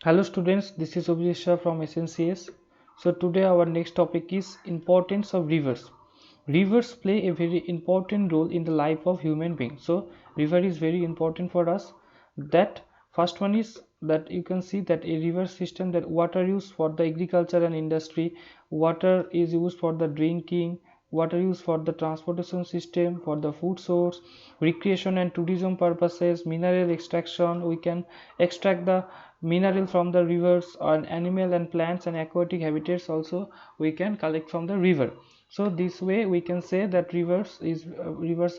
Hello students, this is Abhijit Shah from SNCS. So today our next topic is importance of rivers. Rivers play a very important role in the life of human beings. So river is very important for us. That first one is that you can see that a river system, that water use for the agriculture and industry, water is used for the drinking, water use for the transportation system, for the food source, recreation and tourism purposes, mineral extraction. We can extract the mineral from the rivers, and animal and plants and aquatic habitats also we can collect from the river. So this way we can say that rivers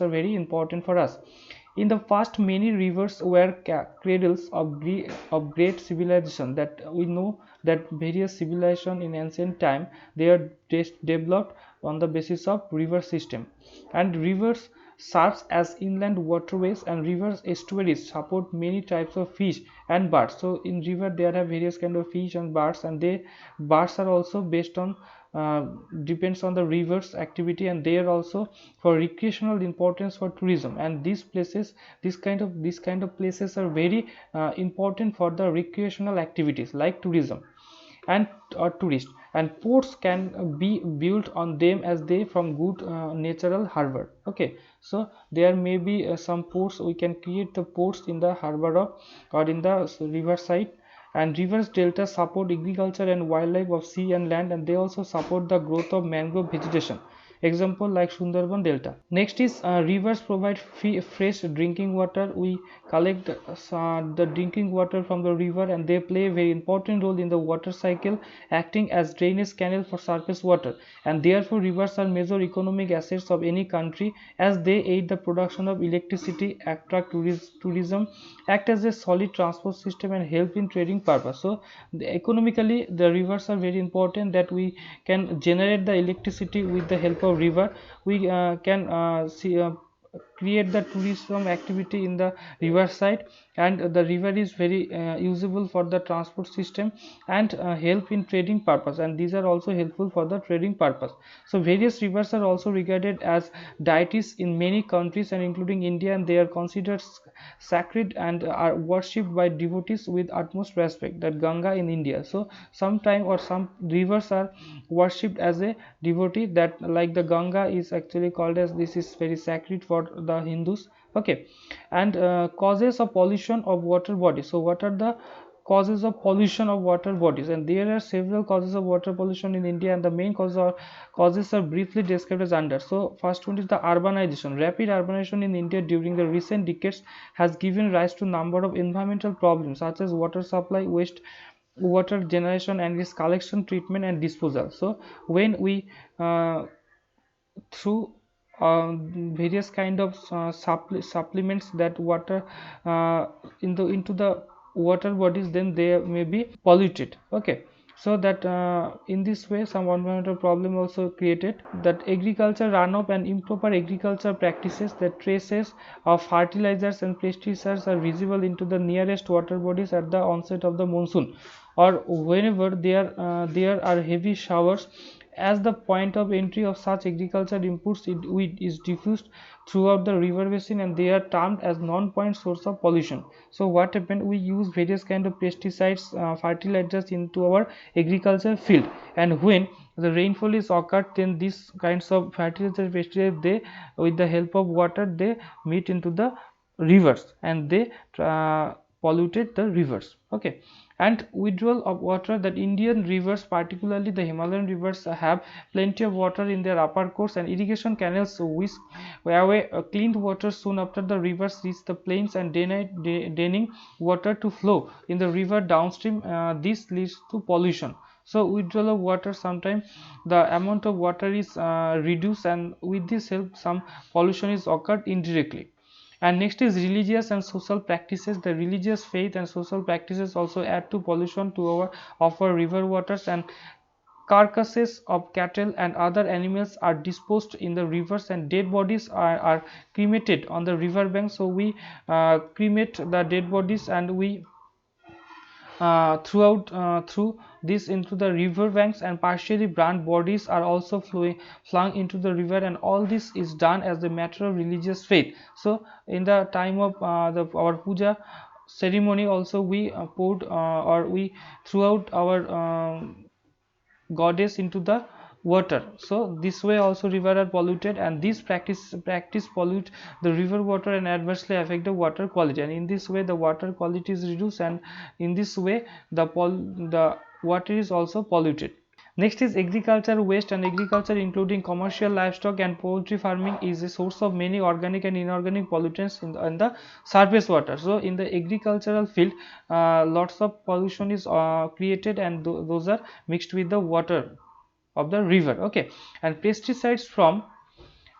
are very important for us. In the past, many rivers were cradles of great civilization. That we know that various civilization in ancient time, they are developed on the basis of river system. And rivers serves as inland waterways, and rivers estuaries support many types of fish and birds. So in river there are various kind of fish and birds, and they birds are also based on uh, depends on the rivers activity, and they are also for recreational importance for tourism. And these places, this kind of places are very important for the recreational activities like tourism and tourist. And ports can be built on them as they from good natural harbor. Okay, so there may be some ports, we can create the ports in the harbor of or in the river side. And rivers delta support agriculture and wildlife of sea and land, and they also support the growth of mangrove vegetation, example like Sundarban Delta. Next is rivers provide fresh drinking water. We collect the drinking water from the river, and they play a very important role in the water cycle, acting as drainage canal for surface water. And therefore rivers are major economic assets of any country, as they aid the production of electricity, attract tourism, act as a solid transport system, and help in trading purpose. So economically the rivers are very important, that we can generate the electricity with the help of river. We can create the tourism activity in the river side, and the river is very usable for the transport system, and help in trading purpose, and these are also helpful for the trading purpose. So various rivers are also regarded as deities in many countries, and including India, and they are considered sacred and are worshipped by devotees with utmost respect, that Ganga in India. So sometime or some rivers are worshipped as a devotee, that like the Ganga is actually called as, this is very sacred for the Hindus. Okay, and causes of pollution of water bodies. So what are the causes of pollution of water bodies? And there are several causes of water pollution in India, and the main causes are briefly described as under. So first one is the urbanization. Rapid urbanization in India during the recent decades has given rise to number of environmental problems such as water supply, waste water generation, and its collection, treatment, and disposal. So when we through various kind of supplements that water into the water bodies, then they may be polluted. Okay, so that in this way some environmental problem also created, that agriculture runoff and improper agriculture practices, that traces of fertilizers and pesticides are visible into the nearest water bodies at the onset of the monsoon, or whenever there are heavy showers, as the point of entry of such agriculture inputs is diffused throughout the river basin, and they are termed as non-point source of pollution. So what happened, we use various kind of pesticides, fertilizers into our agriculture field, and when the rainfall is occurred, then these kinds of fertilizer pesticides, they with the help of water, they meet into the rivers, and they polluted the rivers. Okay, and withdrawal of water, that Indian rivers, particularly the Himalayan rivers, have plenty of water in their upper course, and irrigation canals which away cleaned water soon after the rivers reach the plains, and draining water to flow in the river downstream. This leads to pollution. So withdrawal of water, sometimes the amount of water is reduced, and with this help some pollution is occurred indirectly. And next is religious and social practices. The religious faith and social practices also add to pollution to our river waters, and carcasses of cattle and other animals are disposed in the rivers, and dead bodies are cremated on the river bank. So we cremate the dead bodies, and we through this into the river banks, and partially burnt bodies are also flung into the river, and all this is done as a matter of religious faith. So in the time of our puja, ceremony also we poured or we threw out our goddess into the water. So this way also river are polluted, and this practice pollute the river water and adversely affect the water quality, and in this way the water quality is reduced, and in this way the water is also polluted. Next is agriculture waste, and agriculture including commercial livestock and poultry farming is a source of many organic and inorganic pollutants in the surface water. So in the agricultural field, lots of pollution is created, and those are mixed with the water of the river. Okay, and pesticides from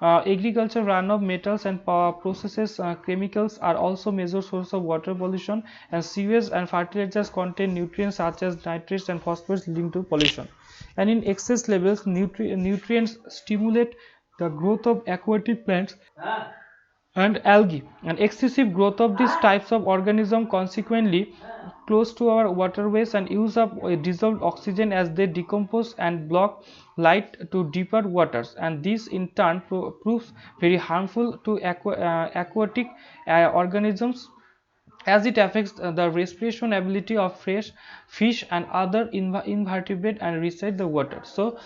agriculture, runoff, metals and power processes, chemicals are also major source of water pollution, and sewage and fertilizers contain nutrients such as nitrates and phosphorus, leading to pollution. And in excess levels, nutrients stimulate the growth of aquatic plants and algae, and excessive growth of these types of organism consequently close to our waterways and use up dissolved oxygen as they decompose and block light to deeper waters, and this in turn proves very harmful to aquatic organisms, as it affects the respiration ability of fresh fish and other invertebrate and reside the water. So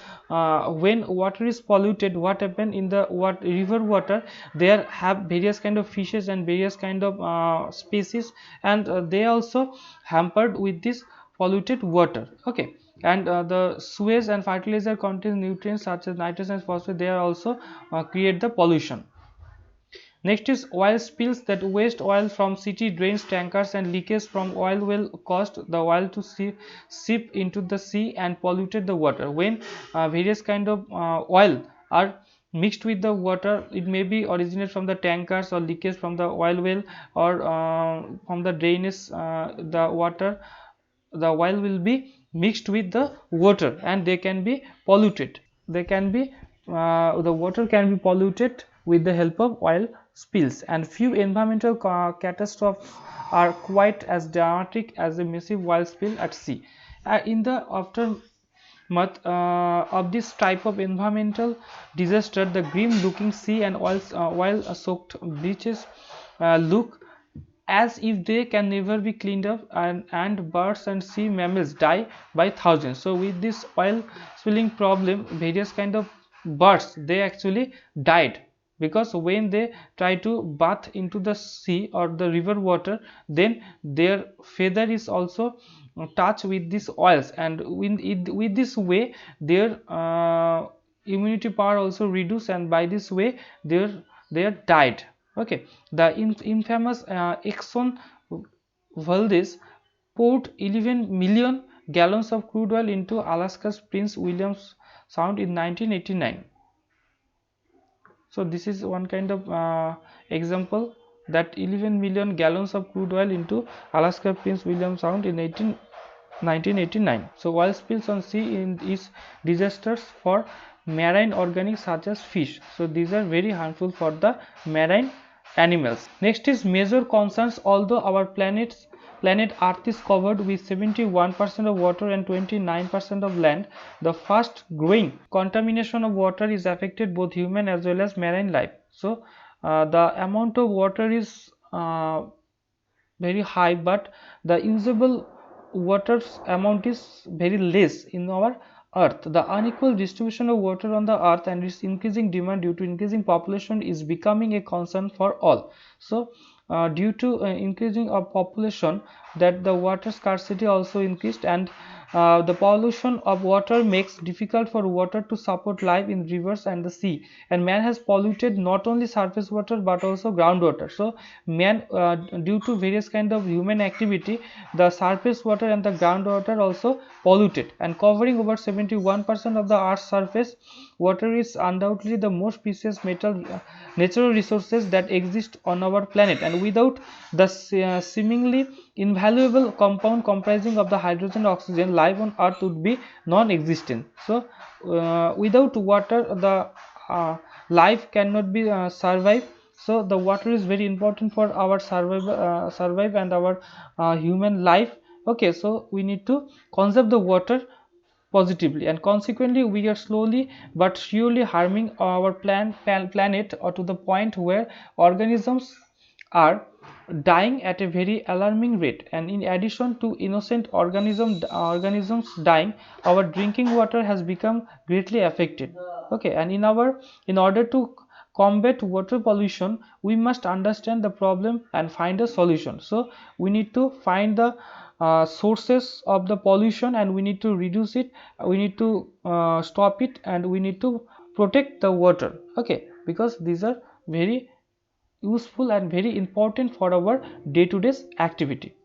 when water is polluted, what happen in the river water, there have various kind of fishes and various kind of species, and they also hampered with this polluted water. Okay, and the sewage and fertilizer contains nutrients such as nitrogen and phosphorus, they are also create the pollution. Next is oil spills, that waste oil from city drains, tankers and leakage from oil well caused the oil to seep into the sea and polluted the water. When various kind of oil are mixed with the water, it may be originate from the tankers or leakage from the oil well, or from the drainage, the oil will be mixed with the water and they can be polluted. They can be the water can be polluted with the help of oil spills, and few environmental catastrophes are quite as dramatic as a massive oil spill at sea. In the aftermath of this type of environmental disaster, the grim looking sea and oil soaked beaches look as if they can never be cleaned up, and birds and sea mammals die by thousands. So with this oil spilling problem, various kind of birds they actually died, because when they try to bath into the sea or the river water, then their feather is also touched with these oils, and with this way their immunity power also reduced, and by this way they are died. Okay, the infamous Exxon Valdez poured 11 million gallons of crude oil into Alaska's Prince William Sound in 1989. So this is one kind of example, that 11 million gallons of crude oil into Alaska Prince William Sound in 1989. So oil spills on sea is disasters for marine organisms such as fish. So these are very harmful for the marine animals. Next is major concerns. Although our planet Earth is covered with 71% of water and 29% of land, the fast growing contamination of water is affected both human as well as marine life. So the amount of water is very high, but the usable water's amount is very less in our earth. The unequal distribution of water on the earth and its increasing demand due to increasing population is becoming a concern for all. So due to increasing of population, that the water scarcity also increased, and the pollution of water makes difficult for water to support life in rivers and the sea, and man has polluted not only surface water but also groundwater. So man due to various kind of human activity, the surface water and the groundwater also polluted, and covering over 71% of the earth's surface. Water is undoubtedly the most precious natural resources that exist on our planet, and without the seemingly invaluable compound comprising of the hydrogen and oxygen, life on earth would be non-existent. So without water, the life cannot be survive. So the water is very important for our survive and our human life. Okay, so we need to conserve the water positively, and consequently we are slowly but surely harming our planet, or to the point where organisms are dying at a very alarming rate, and in addition to innocent organisms dying, our drinking water has become greatly affected. Okay, and in order to combat water pollution, we must understand the problem and find a solution. So we need to find the sources of the pollution, and we need to reduce it, we need to stop it, and we need to protect the water. Okay, because these are very useful and very important for our day-to-day activity.